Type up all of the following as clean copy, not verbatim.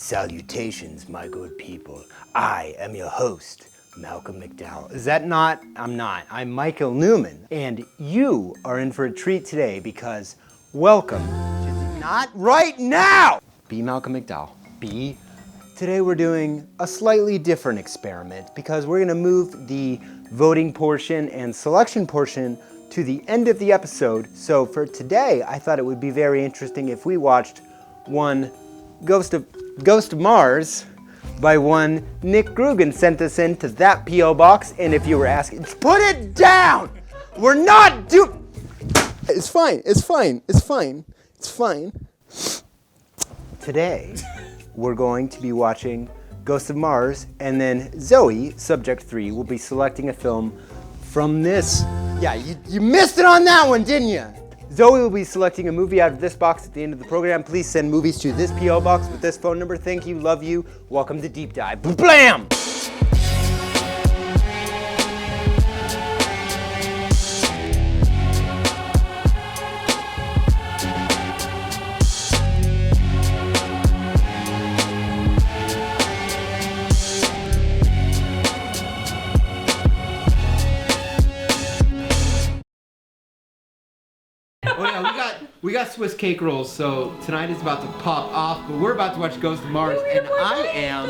Salutations, my good people. I am your host, Malcolm McDowell. Is that not? I'm not. I'm Michael Newman. And you are in for a treat today because welcome to Not Right Now! Be Malcolm McDowell. Be. Today we're doing a slightly different experiment because we're gonna move the voting portion and selection portion to the end of the episode. So for today, I thought it would be very interesting if we watched one Ghost of Mars by one Nick Grugan sent us into that P.O. box, and if you were asking, put it down! We're not It's fine, it's fine, it's fine, it's fine. Today, we're going to be watching Ghost of Mars, and then Zoe, subject 3, will be selecting a film from this. Yeah, you missed it on that one, didn't you? Zoe will be selecting a movie out of this box at the end of the program. Please send movies to this P.O. box with this phone number. Thank you, love you. Welcome to Deep Dive. Blam! We got Swiss cake rolls, so tonight is about to pop off, but we're about to watch Ghost of Mars, and I am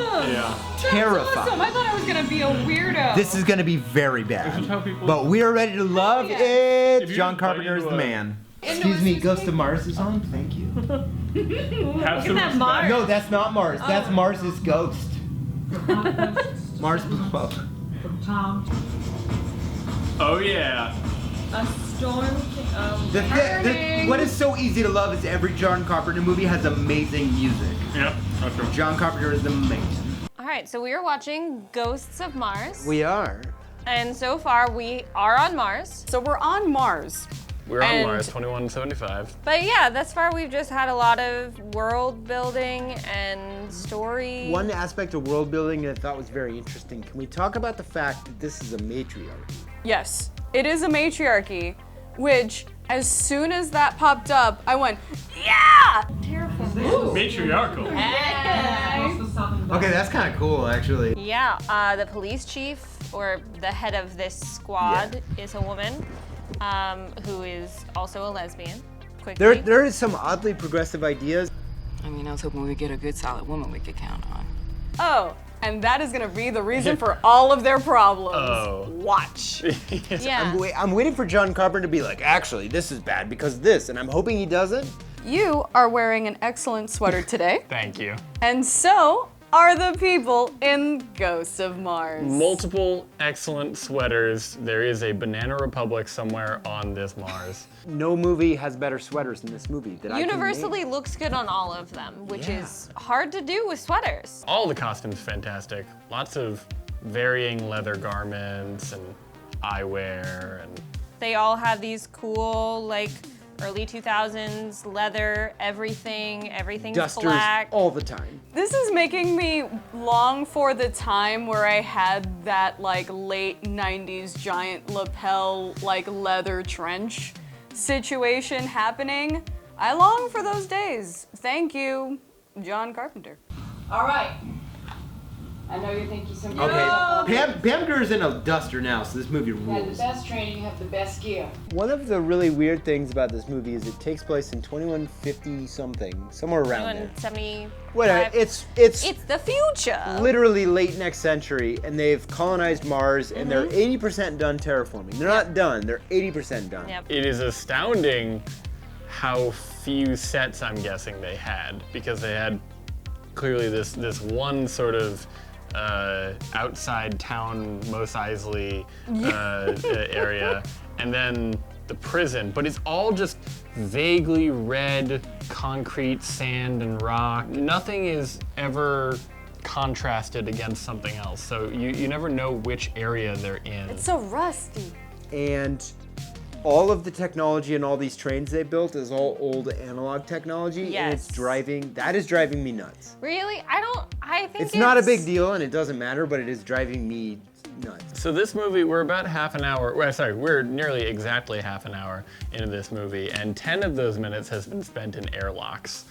terrified. Awesome. I thought I was gonna be a weirdo. This is gonna be very bad, but we are ready to love it. John Carpenter is the man. Excuse me, Ghost of Mars is on? Thank you. Isn't that Mars? No, that's not Mars. That's Mars's ghost. Mars blew up. Oh yeah. A storm. What is so easy to love is every John Carpenter movie has amazing music. Yep, that's true. John Carpenter is the man. All right, so we are watching Ghosts of Mars. We are. And so far, we are on Mars. So we're on Mars. We're on Mars, 2175. But yeah, thus far we've just had a lot of world building and story. One aspect of world building that I thought was very interesting. Can we talk about the fact that this is a matriarchy? Yes, it is a matriarchy, which as soon as that popped up, I went, yeah! Matriarchal. Okay, that's kind of cool, actually. Yeah, the police chief, or the head of this squad, is a woman who is also a lesbian. Quickly. There is some oddly progressive ideas. I mean, I was hoping we'd get a good solid woman we could count on. Oh, and that is gonna be the reason for all of their problems. Oh. Watch. Yeah. I'm waiting for John Carpenter to be like, actually, this is bad because this, and I'm hoping he doesn't. You are wearing an excellent sweater today, Thank you. and so are the people in Ghosts of Mars. Multiple excellent sweaters. There is a Banana Republic somewhere on this Mars. No movie has better sweaters than this movie that Universally I can name. looks good on all of them, which is hard to do with sweaters. All the costumes fantastic. Lots of varying leather garments and eyewear and They all have these cool, like, early 2000s leather, everything's Dusters black. all the time. This is making me long for the time where I had that like late 90s giant lapel like leather trench situation happening. I long for those days. Thank you, John Carpenter. All right. I know you think you're some Okay, Pam Grier is in a duster now, so this movie You have the rules. best training, you have the best gear. One of the really weird things about this movie is it takes place in 2150 something, somewhere around there. 170. Whatever, it's It's the future. literally late next century, and they've colonized Mars, and they're 80% done terraforming. They're not done, they're 80% done. Yep. it is astounding how few sets I'm guessing they had, because they had clearly this one sort of outside town Mos Eisley area, and then the prison, but it's all just vaguely red concrete, sand, and rock. Nothing is ever contrasted against something else, so you never know which area they're in. It's so rusty. And all of the technology and all these trains they built is all old analog technology, and it's Yes. driving me nuts. Really? I think It's not a big deal, and it doesn't matter, but it is driving me nuts. So this movie, we're about half an hour, we're nearly exactly half an hour into this movie, and 10 of those minutes has been spent in airlocks.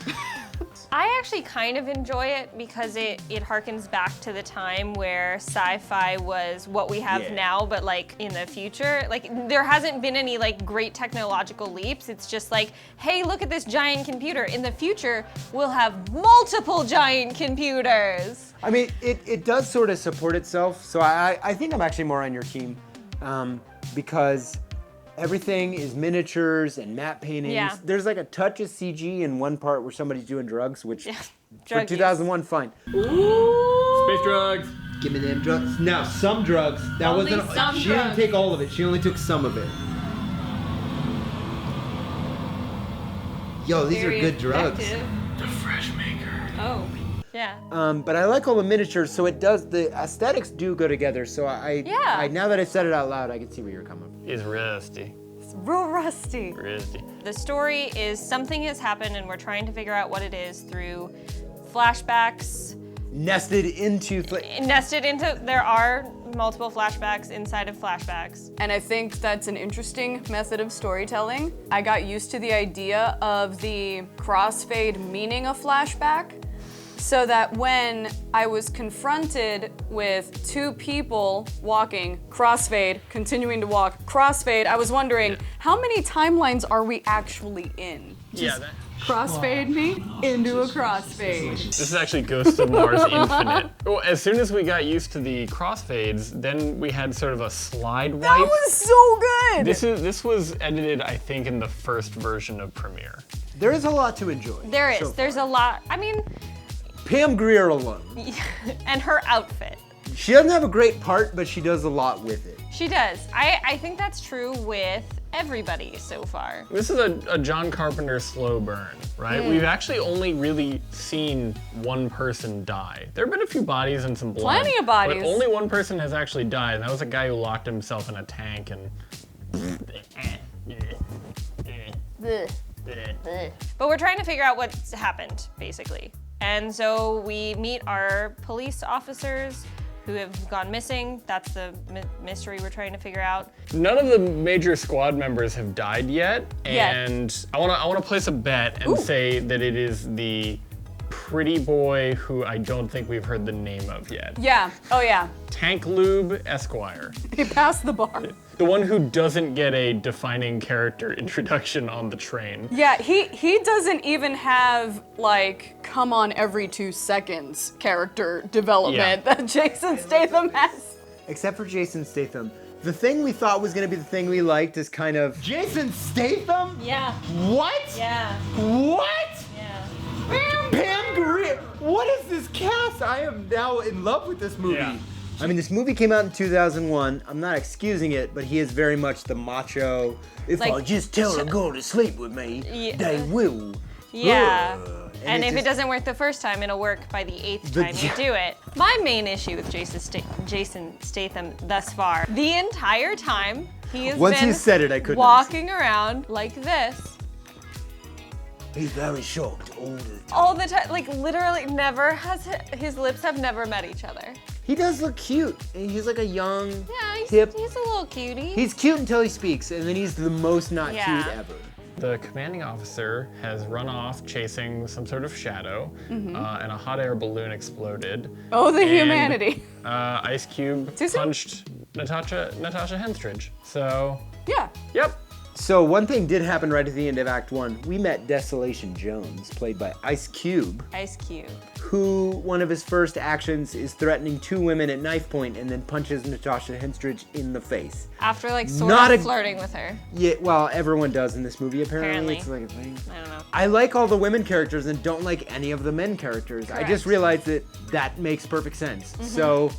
I actually kind of enjoy it because it harkens back to the time where sci-fi was what we have now, but like in the future. Like there hasn't been any like great technological leaps. It's just like, hey, look at this giant computer. In the future, we'll have multiple giant computers. I mean, it does sort of support itself, so I think I'm actually more on your team because everything is miniatures and matte paintings. Yeah. There's like a touch of CG in one part where somebody's doing drugs, which for Drug 2001, fine. Space drugs. Give me them drugs. Now, some drugs. That Only wasn't. some She didn't drugs. take all of it. She only took some of it. Yo, these Very are good drugs. effective. The fresh maker. Oh. Yeah. But I like all the miniatures, so it does. The aesthetics do go together. So Yeah. now that I said it out loud, I can see where you're coming from. He's rusty. It's real rusty. Rusty. The story is something has happened and we're trying to figure out what it is through flashbacks. Nested into. There are multiple flashbacks inside of flashbacks. And I think that's an interesting method of storytelling. I got used to the idea of the crossfade meaning a flashback, so that when I was confronted with two people walking, crossfade, continuing to walk, crossfade, I was wondering, how many timelines are we actually in? Yeah, that, Crossfade me into a crossfade. this is actually Ghost of Mars Infinite. Well, as soon as we got used to the crossfades, then we had sort of a slide wipe. That was so good! This was edited, I think, in the first version of Premiere. There is a lot to enjoy. There is. so There's far. a lot. I mean, Pam Grier alone. and her outfit. She doesn't have a great part, but she does a lot with it. She does. I think that's true with everybody so far. This is a John Carpenter slow burn, right? We've actually only really seen one person die. There have been a few bodies and some blood. Plenty of bodies. But only one person has actually died, and that was a guy who locked himself in a tank and... But we're trying to figure out what's happened, basically. And so we meet our police officers who have gone missing. That's the mystery we're trying to figure out. None of the major squad members have died yet, Yet. and I wanna place a bet and say that it is the pretty boy who I don't think we've heard the name of yet. Yeah, oh yeah. Tank Lube Esquire. He passed the bar. The one who doesn't get a defining character introduction on the train. Yeah, he doesn't even have like come on every 2 seconds character development that Jason Statham has. Except for Jason Statham. The thing we thought was gonna be the thing we liked is kind of Jason Statham? Yeah. What? Yeah. What? Yeah. Pam Grier! What is this cast? I am now in love with this movie. Yeah. I mean, this movie came out in 2001. I'm not excusing it, but he is very much the macho. If like- I just tell her to go to sleep with me, Yeah. they will. Yeah. Ugh. And if it just- doesn't work the first time, it'll work by the 8th The- time you do it. My main issue with Jason Statham thus far, the entire time he has Once been you said it, I couldn't walking around like this He's very shocked all the time. all the time. Like literally, never has his lips have never met each other. He does look cute. And he's like a young, Yeah, hip. he's a little cutie. He's cute until he speaks, and then he's the most not Yeah. cute ever. The commanding officer has run off chasing some sort of shadow, and a hot air balloon exploded. Oh, the And, humanity. Ice Cube Too soon? punched Natasha Henstridge. So, Yeah. yep. So one thing did happen right at the end of Act 1. We met Desolation Jones, played by Ice Cube, Ice Cube. who one of his first actions is threatening 2 women at knife point and then punches Natasha Henstridge in the face. After like sort Not of a- flirting with her. Yeah, well, everyone does in this movie apparently. Apparently. It's like a thing. I don't know. I like all the women characters and don't like any of the men characters. I just Correct. realized that that makes perfect sense. So,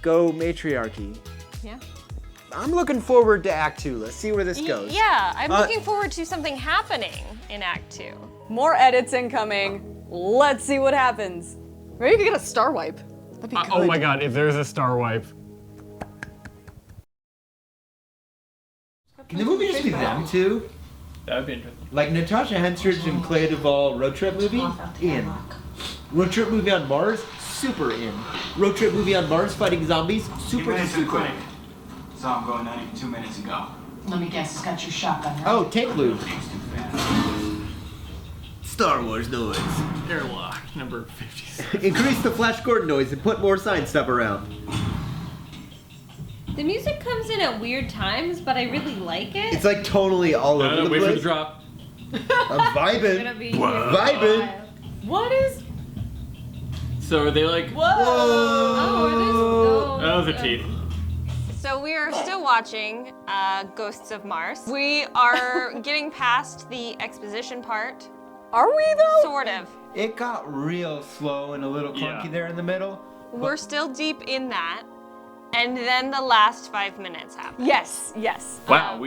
go matriarchy. Yeah. I'm looking forward to Act 2. Let's see where this goes. Yeah, I'm looking forward to something happening in Act 2. More edits incoming. Let's see what happens. Maybe you could get a star wipe. That'd be good. Oh my god, if there's a star wipe. Can the movie just be them two? That would be interesting. Like Natasha Henstridge and Clea Duvall road trip movie? In. Road trip movie on Mars? Super in. Road trip movie on Mars fighting zombies? Super super. So I'm going 92 minutes ago. Let me guess, it's got your shotgun, right? Oh, tank lube. Things too fast. Star Wars noise. Airlock number 57. Increase the Flash Gordon noise and put more sign stuff around. The music comes in at weird times, but I really like it. It's like tonally all over the Wait for the place. drop. I'm vibing. Vibing. What is? So are they like? Whoa! Oh, That was a teeth. So we are still watching Ghosts of Mars. We are getting past the exposition part. Are we though? Sort of. It got real slow and a little clunky Yeah. there in the middle. We're still deep in that. And then the last 5 minutes happen. Yes, yes. Wow,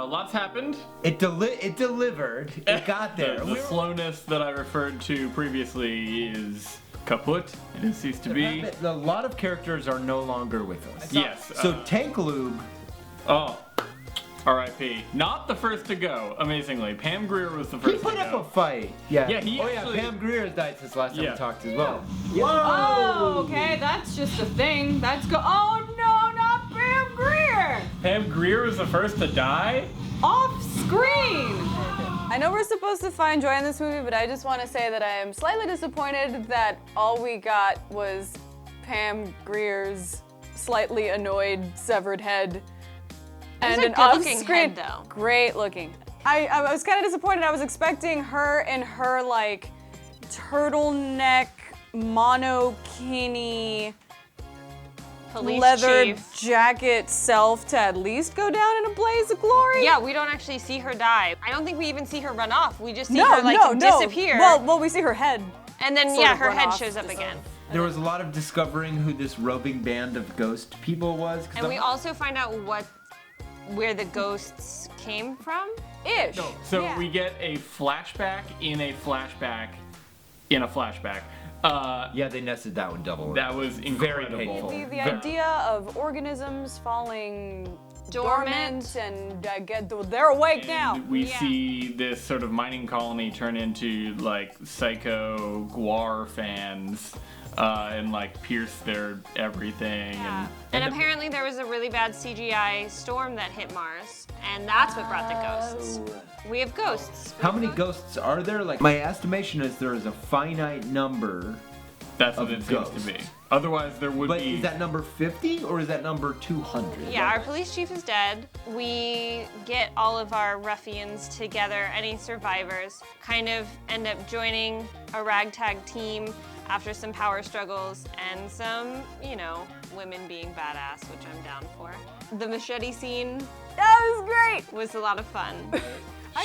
lots happened. It delivered. It got there. The slowness that I referred to previously is kaput. It has ceased to be. A lot of characters are no longer with us. Yes. So Tank Lube. Oh. R.I.P. Not the first to go, amazingly. Pam Grier was the first He put to up go. a fight. Yeah. Yeah, he actually- Pam Grier has died since last time Yeah. we talked as well. Oh, okay, that's just a thing. That's Oh no, not Pam Grier! Pam Grier was the first to die? Off screen! I know we're supposed to find joy in this movie, but I just want to say that I am slightly disappointed that all we got was Pam Grier's slightly annoyed, severed head. It was And a an good-looking off-screen, head, though. great looking. I was kind of disappointed. I was expecting her in her like turtleneck, monokini, Police leather chief. jacket self to at least go down in a blaze of glory. Yeah, we don't actually see her die. I don't think we even see her run off. We just see her like disappear. Well, we see her head. And then sort yeah, of her run head off, shows up just again. There was a lot of discovering who this roving band of ghost people was. 'Cause And we also find out where the ghosts came from. Ish. So yeah. we get a flashback in a flashback in a flashback. Yeah, they nested that one double. That was Very incredible. painful. The idea of organisms falling dormant and they're awake now. And we Yeah. see this sort of mining colony turn into like psycho Guar fans and like pierce their everything. Yeah. And apparently there was a really bad CGI storm that hit Mars, and that's what brought the ghosts. We have ghosts. How many ghosts are there? Like, my estimation is there is a finite number. That's what Of it seems to ghosts. be. Otherwise, there would But be. is that number 50 or is that number 200? Yeah, our police chief is dead. We get all of our ruffians together, any survivors, kind of end up joining a ragtag team after some power struggles and some, women being badass, which I'm down for. The machete scene That was great. was a lot of fun.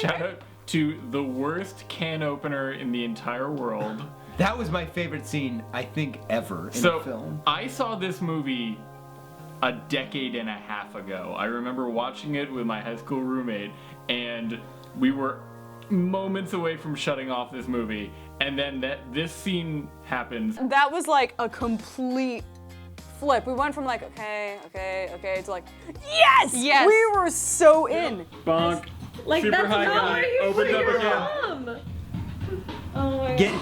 Shout out to the worst can opener in the entire world. That was my favorite scene, I think, ever in So a film. I saw this movie a decade and a half ago. I remember watching it with my high school roommate, and we were moments away from shutting off this movie. And then this scene happens. That was like a complete flip. We went from like, okay, to like, yes! Yes. We were so in. Bonk. Like, Super that's high not guy. where you Opens put up your again. thumb. Oh my Get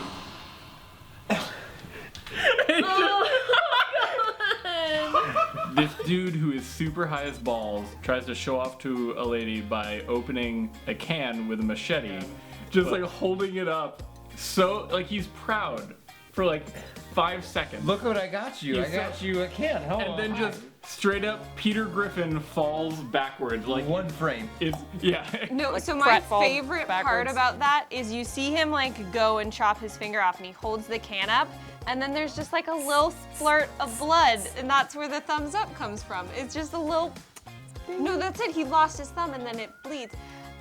This dude who is super high as balls tries to show off to a lady by opening a can with a machete, just like holding it up. So like he's proud for like 5 seconds. Look what I got you. I got you a can. Hold And on. then just straight up Peter Griffin falls backwards like one frame. it's yeah. No, Like so my Pratt falls favorite part backwards. about that is you see him like go and chop his finger off and he holds the can up and then there's just like a little splurt of blood and that's where the thumbs up comes from. It's just a little, no, that's it. He lost his thumb and then it bleeds.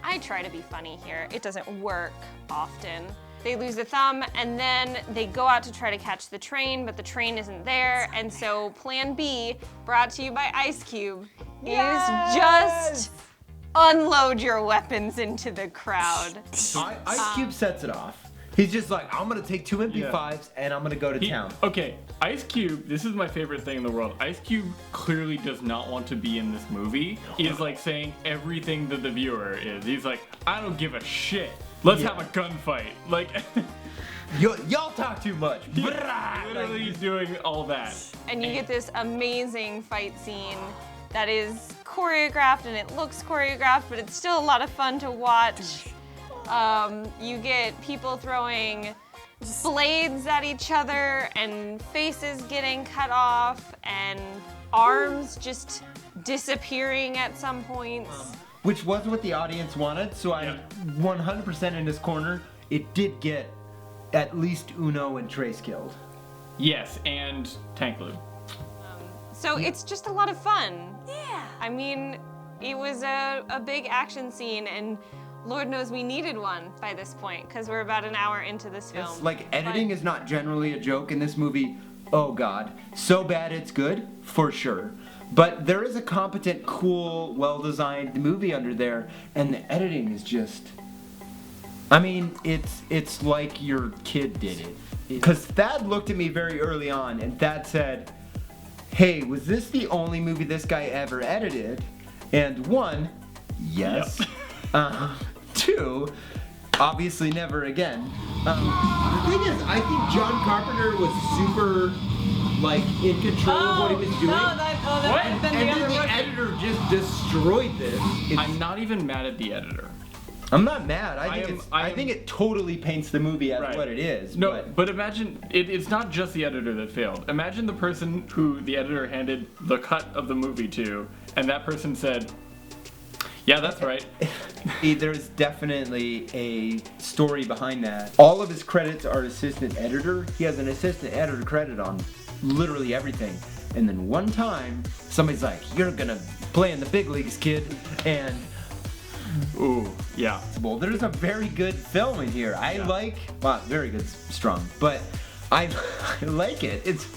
I try to be funny here. It doesn't work often. They lose a thumb and then they go out to try to catch the train, but the train isn't there. And so plan B, brought to you by Ice Cube, is just unload your weapons into the crowd. Ice Cube sets it off. He's just like, I'm gonna take 2 MP5s and I'm gonna go to town. Okay, Ice Cube, this is my favorite thing in the world. Ice Cube clearly does not want to be in this movie. He is like saying everything that the viewer is. He's like, I don't give a shit. Let's have a gunfight. Like, Y'all talk too much. he's literally doing all that. And you get this amazing fight scene that is choreographed and it looks choreographed, but it's still a lot of fun to watch. You get people throwing blades at each other and faces getting cut off and arms just disappearing at some points. Which was what the audience wanted, so I'm 100% in his corner. It did get at least Uno and Trace killed. Yes, and Tank Lube. So it's just a lot of fun. Yeah. I mean, it was a big action scene, and Lord knows we needed one by this point, because we're about an hour into this film. It's like editing is not generally a joke in this movie. Oh God, so bad it's good, for sure. But there is a competent, cool, well-designed movie under there, and the editing is just... I mean, it's like your kid did it. Because Thad looked at me very early on, and Thad said, hey, was this the only movie this guy ever edited? And one, yes. Yep. Two, obviously never again. The thing is, I think John Carpenter was super, like, in control of what he was doing. that would have been And the then other the one. editor just destroyed this. I'm not even mad at the editor. I'm not mad. I think it totally paints the movie as Right. what it is. No, but imagine, it's not just the editor that failed. Imagine the person who the editor handed the cut of the movie to, and that person said, yeah, that's right. There's definitely a story behind that. All of his credits are assistant editor. He has an assistant editor credit on literally everything. And then one time, somebody's like, you're gonna play in the big leagues, kid. And Ooh, yeah. well, there's a very good film in here. I like, well, very good, strong, but I like it. It's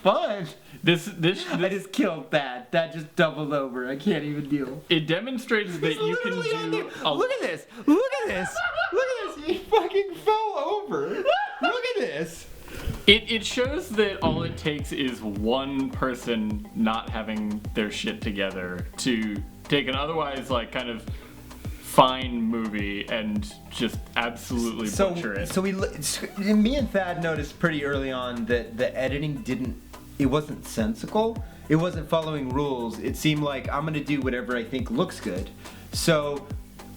fun. This I just killed that. That just doubled over. I can't even deal. it demonstrates that you can Literally on do the- Look at this. Look at this. Look at this. He fucking fell over. Look at this. It shows that all it takes is one person not having their shit together to take an otherwise like kind of fine movie and just absolutely butcher it. So me and Thad noticed pretty early on that the editing it wasn't sensical. It wasn't following rules. It seemed like I'm gonna do whatever I think looks good. So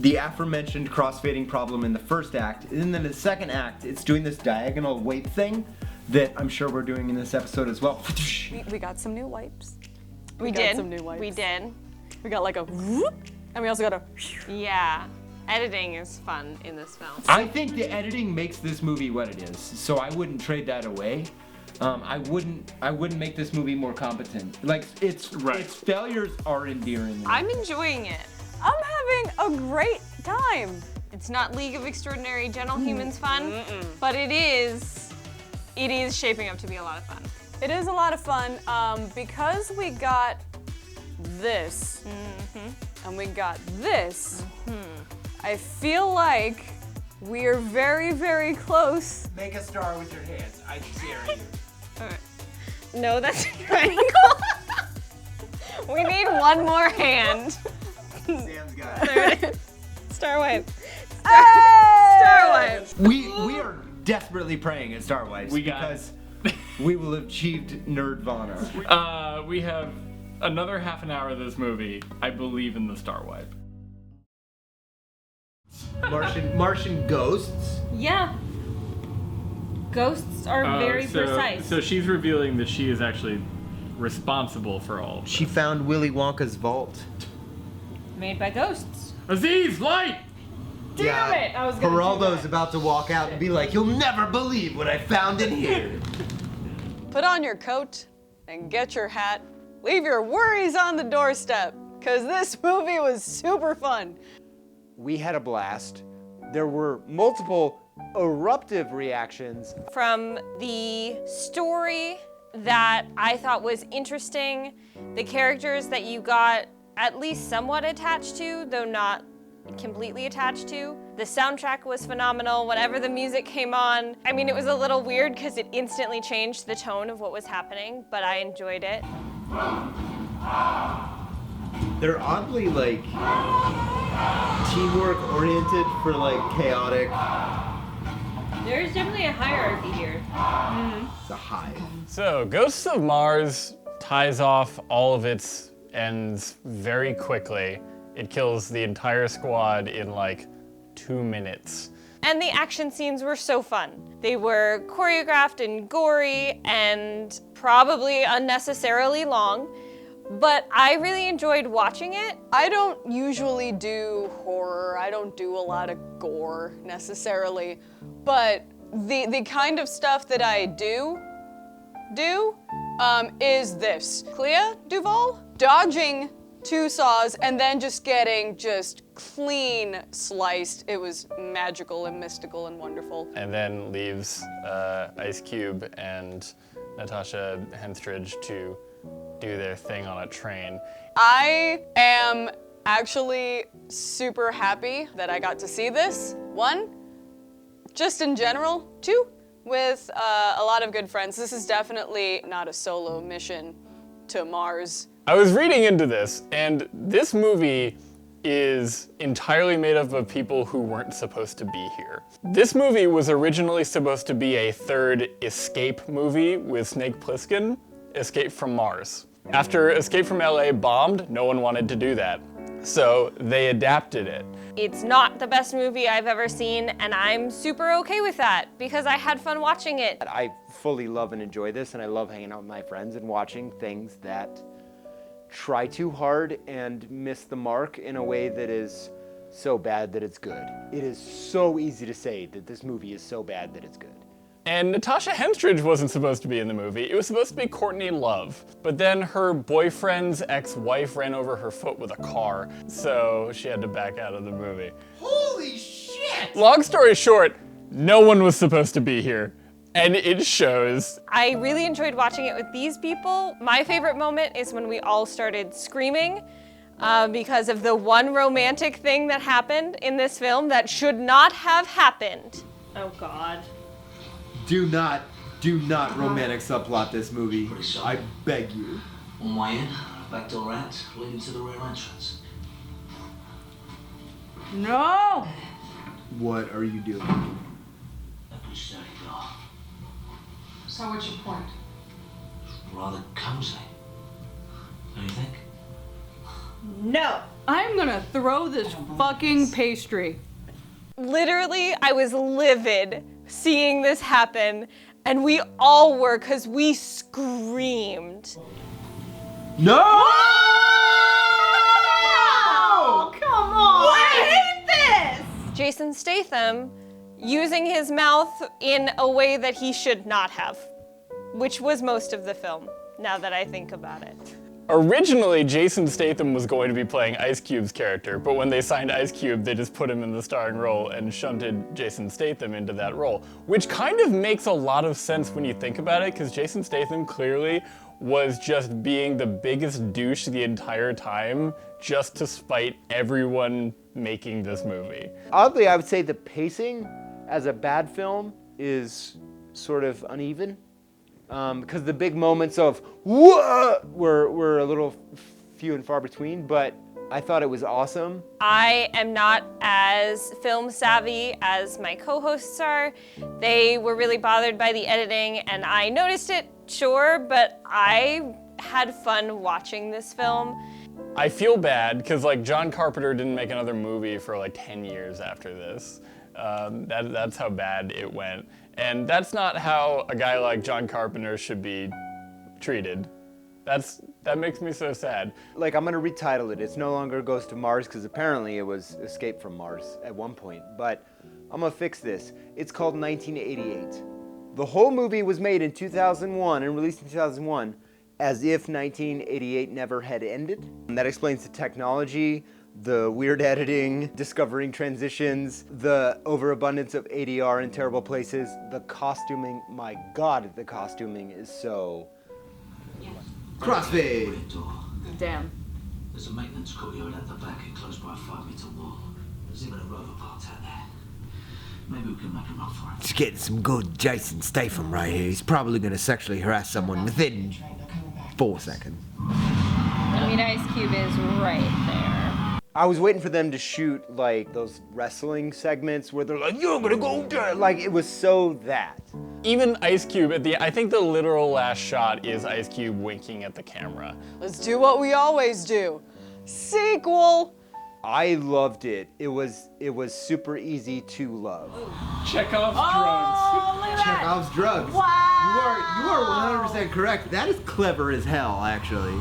the aforementioned crossfading problem in the first act, and then the second act, it's doing this diagonal wipe thing that I'm sure we're doing in this episode as well. We got some new wipes. We got did. some new wipes. We did. We got like a whoop, and we also got a. Yeah. Editing is fun in this film. I think the editing makes this movie what it is, so I wouldn't trade that away. I wouldn't make this movie more competent. Like its failures are endearing. I'm enjoying it. I'm having a great time. It's not League of Extraordinary Gentle Humans fun, but it is shaping up to be a lot of fun. It is a lot of fun because we got this and we got this. I feel like we're very, very close. Make a star with your hands. I dare you. No, that's a triangle. We need one more hand. Sam's got it. Star wipe. Hey! Star wipe. We are desperately praying at Star Wipes We got because we will have achieved nerdvana. We have another half an hour of this movie. I believe in the Star Wipe. Martian ghosts. Yeah. Ghosts are very precise. So she's revealing that she is actually responsible for all of She found Willy Wonka's vault. Made by ghosts. Aziz, light! Damn it! I was gonna do Geraldo's that. about to walk out and be like, you'll never believe what I found in here. Put on your coat and get your hat. Leave your worries on the doorstep, because this movie was super fun. We had a blast. There were multiple eruptive reactions. From the story that I thought was interesting, the characters that you got at least somewhat attached to, though not completely attached to. The soundtrack was phenomenal. Whenever the music came on, I mean, it was a little weird because it instantly changed the tone of what was happening, but I enjoyed it. They're oddly like teamwork oriented for like chaotic. There's definitely a hierarchy here. It's a hive. So, Ghosts of Mars ties off all of its ends very quickly It kills the entire squad in like 2 minutes. And the action scenes were so fun. They were choreographed and gory and probably unnecessarily long, but I really enjoyed watching it. I don't usually do horror. I don't do a lot of gore necessarily, but the kind of stuff that I do is this. Clea Duvall dodging 2 saws and then just getting just clean sliced. It was magical and mystical and wonderful. And then leaves Ice Cube and Natasha Henstridge to do their thing on a train. I am actually super happy that I got to see this. 1, just in general. 2, with a lot of good friends. This is definitely not a solo mission to Mars. I was reading into this, and this movie is entirely made up of people who weren't supposed to be here. This movie was originally supposed to be a 3rd escape movie with Snake Plissken, Escape from Mars. After Escape from LA bombed, no one wanted to do that. So they adapted it. It's not the best movie I've ever seen, and I'm super okay with that because I had fun watching it. I fully love and enjoy this, and I love hanging out with my friends and watching things that try too hard and miss the mark in a way that is so bad that it's good. It is so easy to say that this movie is so bad that it's good. And Natasha Henstridge wasn't supposed to be in the movie. It was supposed to be Courtney Love. But then her boyfriend's ex-wife ran over her foot with a car, so she had to back out of the movie. Holy shit! Long story short, no one was supposed to be here. And it shows. I really enjoyed watching it with these people. My favorite moment is when we all started screaming because of the one romantic thing that happened in this film that should not have happened. Oh God. Do not romantic subplot this movie. I beg you. On my in, back door out, leading to the rear entrance. No! What are you doing? A good sturdy door. So what's your point? Rather cozy. Don't you think? No. I'm gonna throw this fucking pastry. Literally, I was livid seeing this happen, and we all were because we screamed. No! Oh, come on! I hate this! Jason Statham using his mouth in a way that he should not have, which was most of the film, now that I think about it. Originally, Jason Statham was going to be playing Ice Cube's character, but when they signed Ice Cube, they just put him in the starring role and shunted Jason Statham into that role, which kind of makes a lot of sense when you think about it, because Jason Statham clearly was just being the biggest douche the entire time, just to spite everyone making this movie. Oddly, I would say the pacing as a bad film is sort of uneven. Because the big moments of whoa were a little few and far between, but I thought it was awesome. I am not as film savvy as my co-hosts are. They were really bothered by the editing, and I noticed it, sure, but I had fun watching this film. I feel bad, because like John Carpenter didn't make another movie for like 10 years after this. That's how bad it went. And that's not how a guy like John Carpenter should be treated. That makes me so sad. Like, I'm gonna retitle it. It's no longer Goes to Mars, because apparently it was Escape from Mars at one point. But I'm gonna fix this. It's called 1988. The whole movie was made in 2001 and released in 2001 as if 1988 never had ended. And that explains the technology, the weird editing, discovering transitions, the overabundance of ADR in terrible places, the costuming. My God, the costuming is so... Crossfade. Door. Damn. There's a maintenance courtyard at the back enclosed by a 5-meter wall. There's even a rover parked out there. Maybe we can make a run for it. Just getting some good Jason Statham right here. He's probably gonna sexually harass someone within 4 seconds. I mean, Ice Cube is right there. I was waiting for them to shoot like those wrestling segments where they're like, you're gonna go there. Like, it was so that. Even Ice Cube I think the literal last shot is Ice Cube winking at the camera. Let's do what we always do. Sequel. I loved it. It was super easy to love. Chekhov's drugs. Oh, look at that. Chekhov's drugs. Wow. You are 100% correct. That is clever as hell, actually.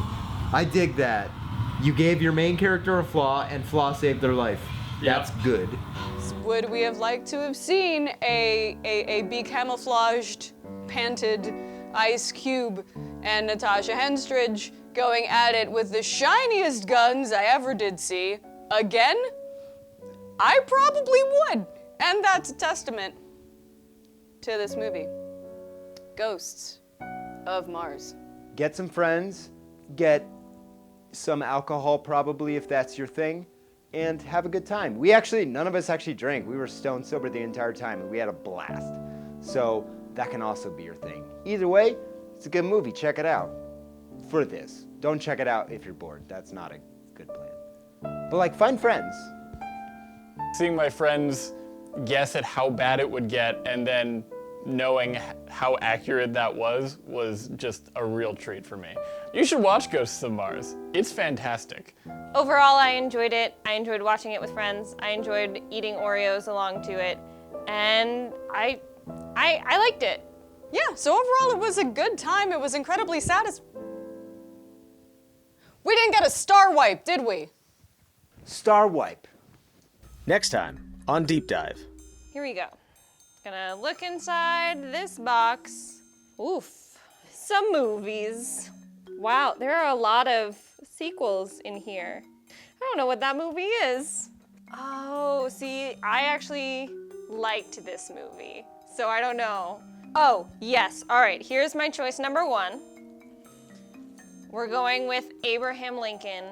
I dig that. You gave your main character a flaw, and flaw saved their life. That's good. Would we have liked to have seen a be-camouflaged, panted Ice Cube and Natasha Henstridge going at it with the shiniest guns I ever did see? Again? I probably would. And that's a testament to this movie. Ghosts of Mars. Get some friends, get some alcohol probably if that's your thing, and have a good time. None of us actually drank. We were stone sober the entire time and we had a blast. So that can also be your thing. Either way, it's a good movie. Check it out. For this. Don't check it out if you're bored. That's not a good plan. But like, find friends. Seeing my friends guess at how bad it would get and then knowing how accurate that was just a real treat for me. You should watch Ghosts of Mars. It's fantastic. Overall, I enjoyed it. I enjoyed watching it with friends. I enjoyed eating Oreos along to it. And I liked it. Yeah, so overall it was a good time. It was incredibly satisfying. We didn't get a star wipe, did we? Star wipe. Next time on Deep Dive. Here we go. Gonna look inside this box. Oof, some movies. Wow, there are a lot of sequels in here. I don't know what that movie is. Oh, see, I actually liked this movie, so I don't know. Oh, yes, all right, here's my choice number 1. We're going with Abraham Lincoln,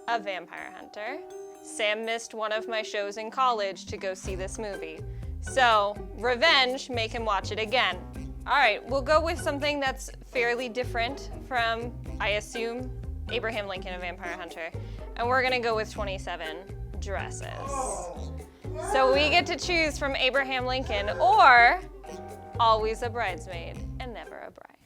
A Vampire Hunter. Sam missed one of my shows in college to go see this movie. So, revenge, make him watch it again. All right, we'll go with something that's fairly different from, I assume, Abraham Lincoln, A Vampire Hunter. And we're gonna go with 27 Dresses. So we get to choose from Abraham Lincoln or Always a Bridesmaid and Never a Bride.